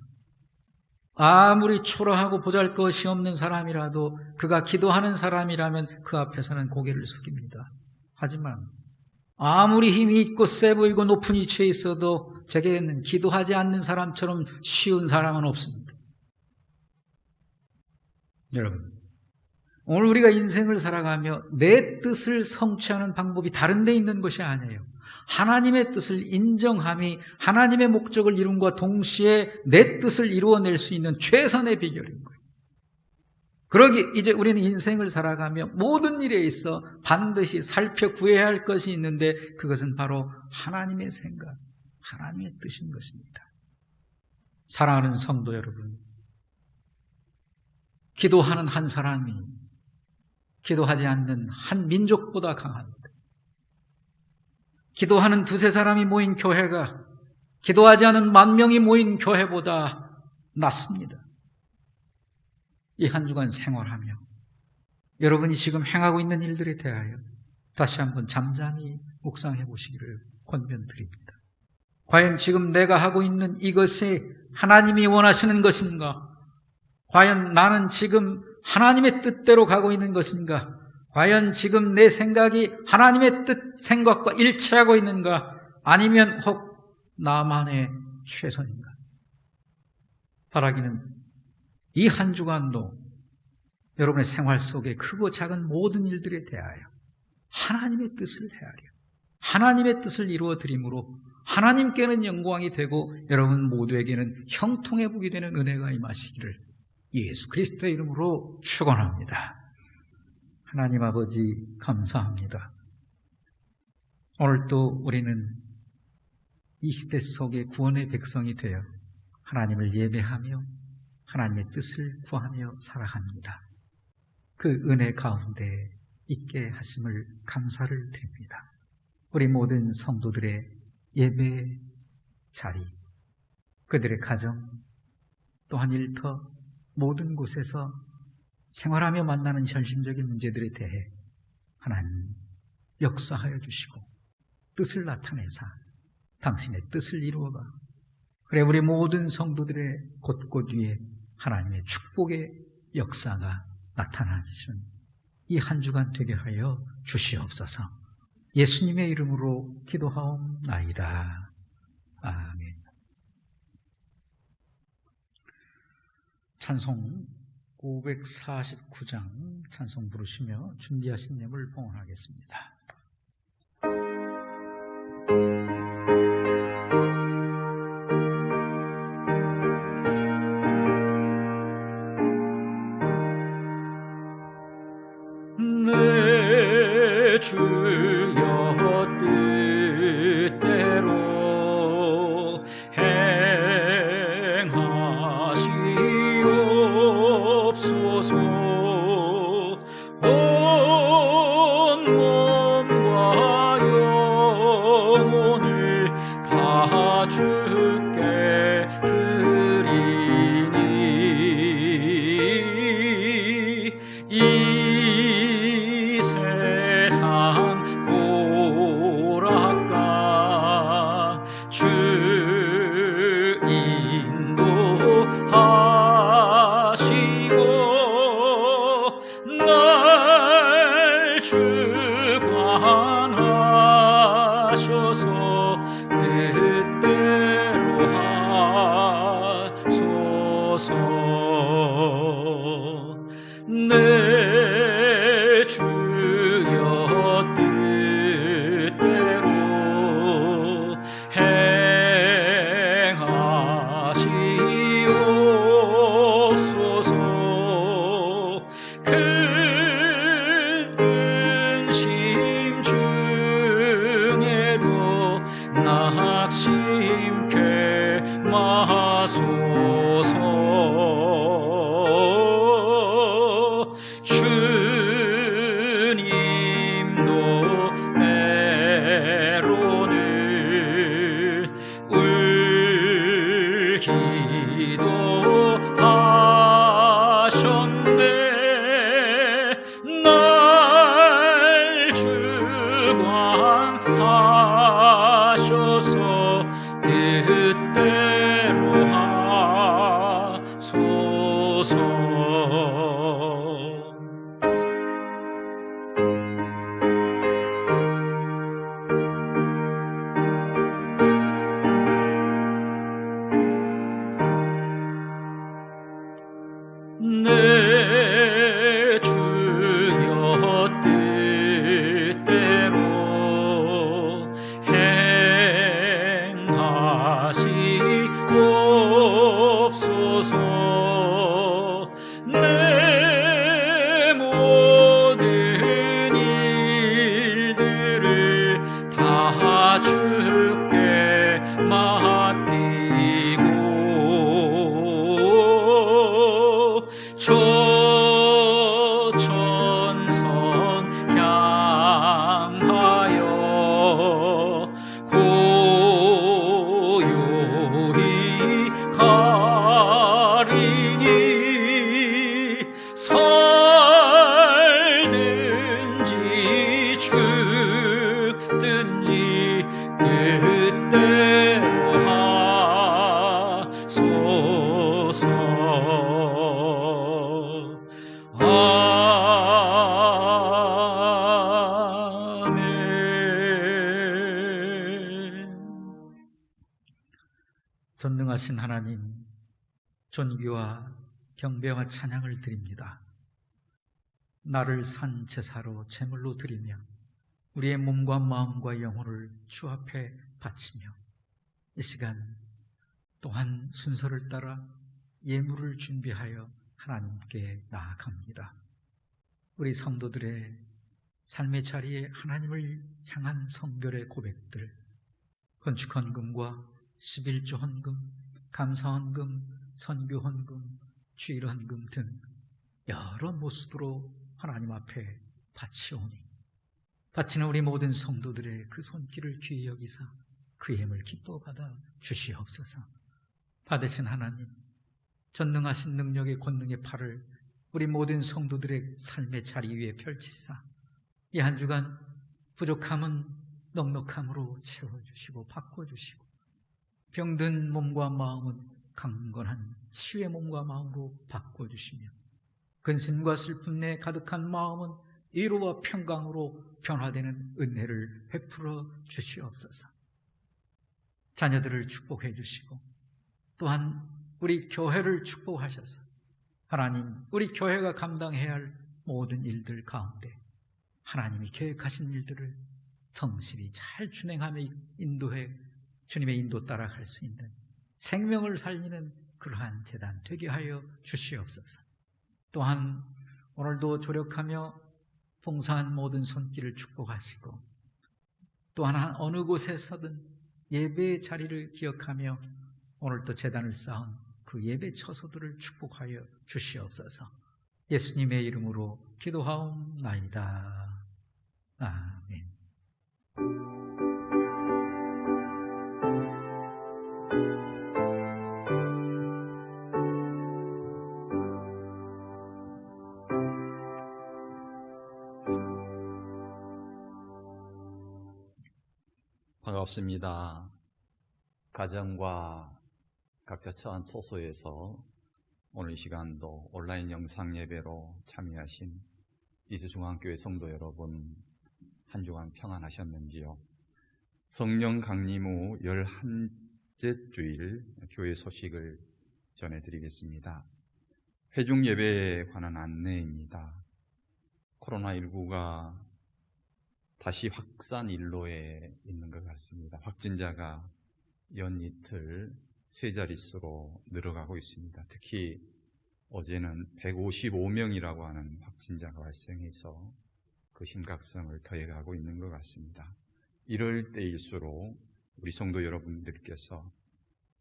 아무리 초라하고 보잘것이 없는 사람이라도 그가 기도하는 사람이라면 그 앞에서는 고개를 숙입니다. 하지만 아무리 힘이 있고 세 보이고 높은 위치에 있어도 제게는 기도하지 않는 사람처럼 쉬운 사람은 없습니다. 여러분, 오늘 우리가 인생을 살아가며 내 뜻을 성취하는 방법이 다른 데 있는 것이 아니에요. 하나님의 뜻을 인정함이 하나님의 목적을 이룬과 동시에 내 뜻을 이루어낼 수 있는 최선의 비결인 거예요. 그러기 이제 우리는 인생을 살아가며 모든 일에 있어 반드시 살펴 구해야 할 것이 있는데 그것은 바로 하나님의 생각, 하나님의 뜻인 것입니다. 사랑하는 성도 여러분, 기도하는 한 사람이 기도하지 않는 한 민족보다 강합니다. 기도하는 두세 사람이 모인 교회가 기도하지 않은 10,000명이 모인 교회보다 낫습니다. 이 한 주간 생활하며 여러분이 지금 행하고 있는 일들에 대하여 다시 한번 잠잠히 묵상해 보시기를 권면드립니다. 과연 지금 내가 하고 있는 이것이 하나님이 원하시는 것인가? 과연 나는 지금 하나님의 뜻대로 가고 있는 것인가? 과연 지금 내 생각이 하나님의 뜻, 생각과 일치하고 있는가? 아니면 혹 나만의 최선인가? 바라기는 이 한 주간도 여러분의 생활 속에 크고 작은 모든 일들에 대하여 하나님의 뜻을 헤아려 하나님의 뜻을 이루어 드림으로 하나님께는 영광이 되고 여러분 모두에게는 형통해 보게 되는 은혜가 임하시기를 예수 그리스도의 이름으로 축원합니다. 하나님 아버지 감사합니다. 오늘 또 우리는 이 시대 속의 구원의 백성이 되어 하나님을 예배하며 하나님의 뜻을 구하며 살아갑니다. 그 은혜 가운데 있게 하심을 감사를 드립니다. 우리 모든 성도들의 예배 자리, 그들의 가정, 또한 일터 모든 곳에서 생활하며 만나는 현실적인 문제들에 대해 하나님 역사하여 주시고 뜻을 나타내사 당신의 뜻을 이루어가 그래 우리 모든 성도들의 곳곳 위에 하나님의 축복의 역사가 나타나시는 이 한 주간 되게 하여 주시옵소서. 예수님의 이름으로 기도하옵나이다. 아멘. 찬송 549장 찬송 부르시며 준비하신 예물 봉헌하겠습니다. 내 주여 뜻대로 행하시옵소서. 온 몸과 영혼을 다 주께 드리니 이 세상 오락가 주 인도하시고 날 주관하셔서 뜻대로 하소서. 내 주여 뜻대로 행하시옵소서. 큰 근심 중에도 낙심케 마소서. 주옵소서. 내 모든 일들을 다 주께 맡기고 천성 향하여 고요히 가리니 살든지 죽든지 뜻대로 하소서. 아멘. 전능하신 하나님, 존귀와 경배와 찬양을 드립니다. 나를 산 제사로 제물로 드리며 우리의 몸과 마음과 영혼을 주 앞에 바치며 이 시간 또한 순서를 따라 예물을 준비하여 하나님께 나아갑니다. 우리 성도들의 삶의 자리에 하나님을 향한 성결의 고백들, 건축헌금과 11조 헌금, 감사헌금, 선교헌금, 주일헌금 등 여러 모습으로 하나님 앞에 바치오니 바치는 우리 모든 성도들의 그 손길을 귀히 여기사 그 예물 기뻐 받아 주시옵소서. 받으신 하나님, 전능하신 능력의 권능의 팔을 우리 모든 성도들의 삶의 자리 위에 펼치사 이 한 주간 부족함은 넉넉함으로 채워주시고 바꿔주시고 병든 몸과 마음은 강건한 치유의 몸과 마음으로 바꿔주시며 근심과 슬픔 내 가득한 마음은 위로와 평강으로 변화되는 은혜를 베풀어 주시옵소서. 자녀들을 축복해 주시고 또한 우리 교회를 축복하셔서 하나님, 우리 교회가 감당해야 할 모든 일들 가운데 하나님이 계획하신 일들을 성실히 잘 준행하며 인도해 주님의 인도 따라 갈 수 있는 생명을 살리는 그러한 재단 되게 하여 주시옵소서. 또한 오늘도 조력하며 봉사한 모든 손길을 축복하시고 또한 어느 곳에서든 예배의 자리를 기억하며 오늘도 재단을 쌓은 그 예배 처소들을 축복하여 주시옵소서. 예수님의 이름으로 기도하옵나이다. 아멘. 반갑습니다. 가정과 각자 처한 처소에서 오늘 이 시간도 온라인 영상 예배로 참여하신 이수중앙교회 성도 여러분, 한 주간 평안하셨는지요? 성령 강림 후 11째 주일 교회 소식을 전해드리겠습니다. 회중 예배에 관한 안내입니다. 코로나19가 다시 확산 일로에 있는 것 같습니다. 확진자가 연이틀 세 자릿수로 늘어가고 있습니다. 특히 어제는 155명이라고 하는 확진자가 발생해서 그 심각성을 더해가고 있는 것 같습니다. 이럴 때일수록 우리 성도 여러분들께서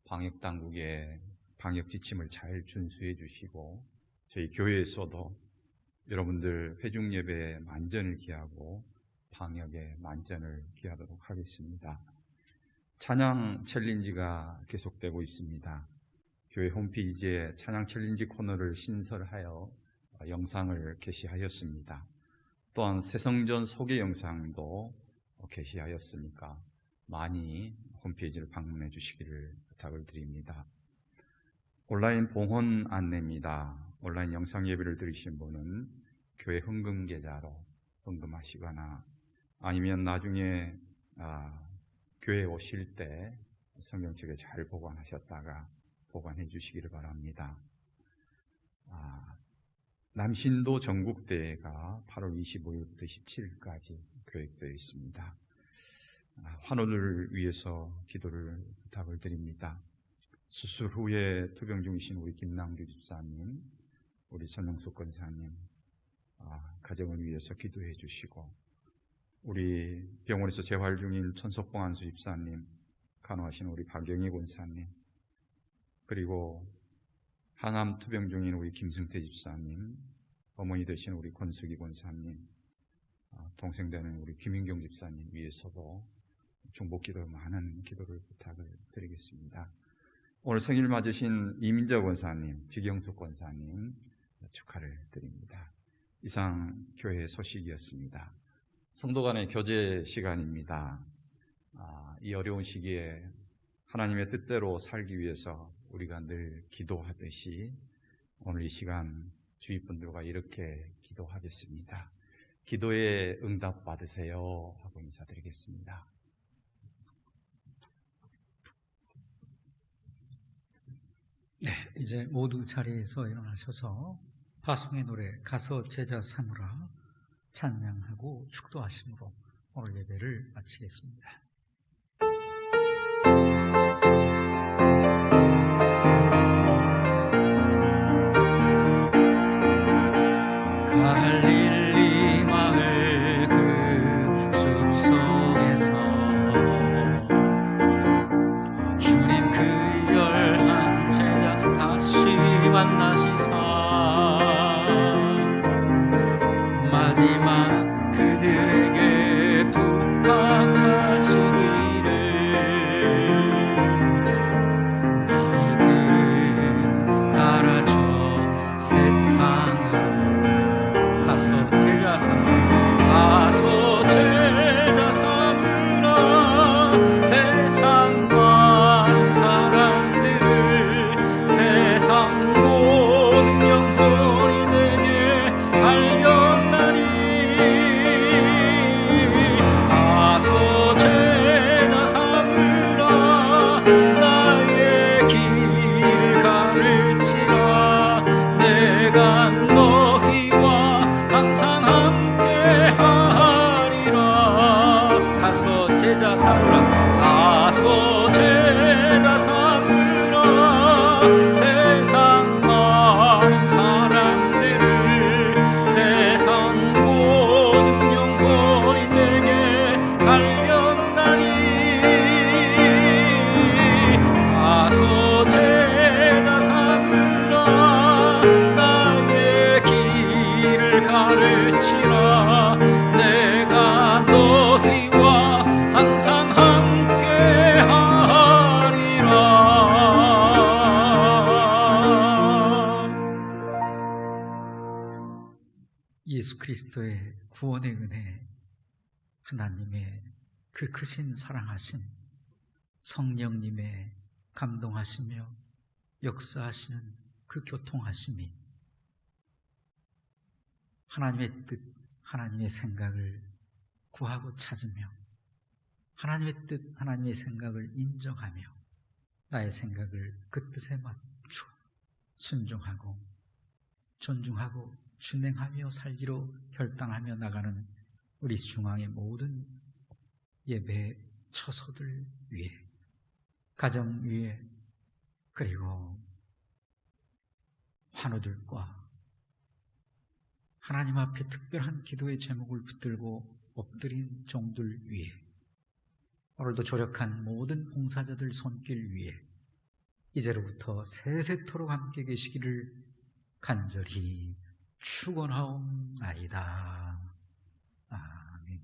방역당국의 방역 지침을 잘 준수해 주시고 저희 교회에서도 여러분들 회중예배에 만전을 기하고 방역에 만전을 기하도록 하겠습니다. 찬양 챌린지가 계속되고 있습니다. 교회 홈페이지에 찬양 챌린지 코너를 신설하여 영상을 게시하였습니다. 또한 새성전 소개 영상도 게시하였으니까 많이 홈페이지를 방문해 주시기를 부탁을 드립니다. 온라인 봉헌 안내입니다. 온라인 영상 예배를 들으신 분은 교회 헌금 계좌로 헌금하시거나 아니면 나중에 교회에 오실 때 성경책에 잘 보관하셨다가 보관해 주시기를 바랍니다. 남신도 전국대회가 8월 25일부터 17일까지 계획되어 있습니다. 환우를 위해서 기도를 부탁을 드립니다. 수술 후에 투병 중이신 우리 김남규 집사님, 우리 전영숙 권사님, 가정을 위해서 기도해 주시고, 우리 병원에서 재활 중인 천석봉 안수 집사님, 간호하신 우리 박영희 권사님, 그리고 항암 투병 중인 우리 김승태 집사님, 어머니 되신 우리 권숙희 권사님, 동생 되는 우리 김인경 집사님 위해서도 중보기도 많은 기도를 부탁을 드리겠습니다. 오늘 생일 맞으신 이민자 권사님, 지경숙 권사님 축하를 드립니다. 이상 교회 소식이었습니다. 성도 간의 교제 시간입니다. 이 어려운 시기에 하나님의 뜻대로 살기 위해서 우리가 늘 기도하듯이 오늘 이 시간 주위 분들과 이렇게 기도하겠습니다. 기도에 응답 받으세요 하고 인사드리겠습니다. 네, 이제 모두 자리에서 일어나셔서 파송의 노래 가서 제자 삼으라 찬양하고 축도하심으로 오늘 예배를 마치겠습니다. 갈릴리 마을 그 숲속에서 주님 그 열한 제자 다시 만나시사 마지막 그들에게 부탁하시기를 너희들은 가라져 세상을 가서 제자 삼으라 세상 많은 사람들을 세상 모든 영혼이 내게 달렸나니 가서 제자 삼으라 나의 길을 가르치라 내가 너희와 항상 함께하리라 가서 제자 삼으라 가서 제자 삼으라 세상 많은 사람들을 세상 모든 영혼이 내게 달렸나니 가서 제자 삼으라 나의 길을 가르치라 내가 너희와 항상 함께하리라. 예수 그리스도의 구원의 은혜, 하나님의 그 크신 사랑하심, 성령님의 감동하시며 역사하시는 그 교통하심이 하나님의 뜻, 하나님의 생각을 구하고 찾으며 하나님의 뜻, 하나님의 생각을 인정하며 나의 생각을 그 뜻에 맞춰 순종하고 존중하고 준행하며 살기로 결단하며 나가는 우리 중앙의 모든 예배 처소들 위에, 가정 위에, 그리고 환우들과 하나님 앞에 특별한 기도의 제목을 붙들고 엎드린 종들 위에, 오늘도 조력한 모든 봉사자들 손길 위에 이제로부터 세세토록 함께 계시기를 간절히 축원하옵나이다. 아멘.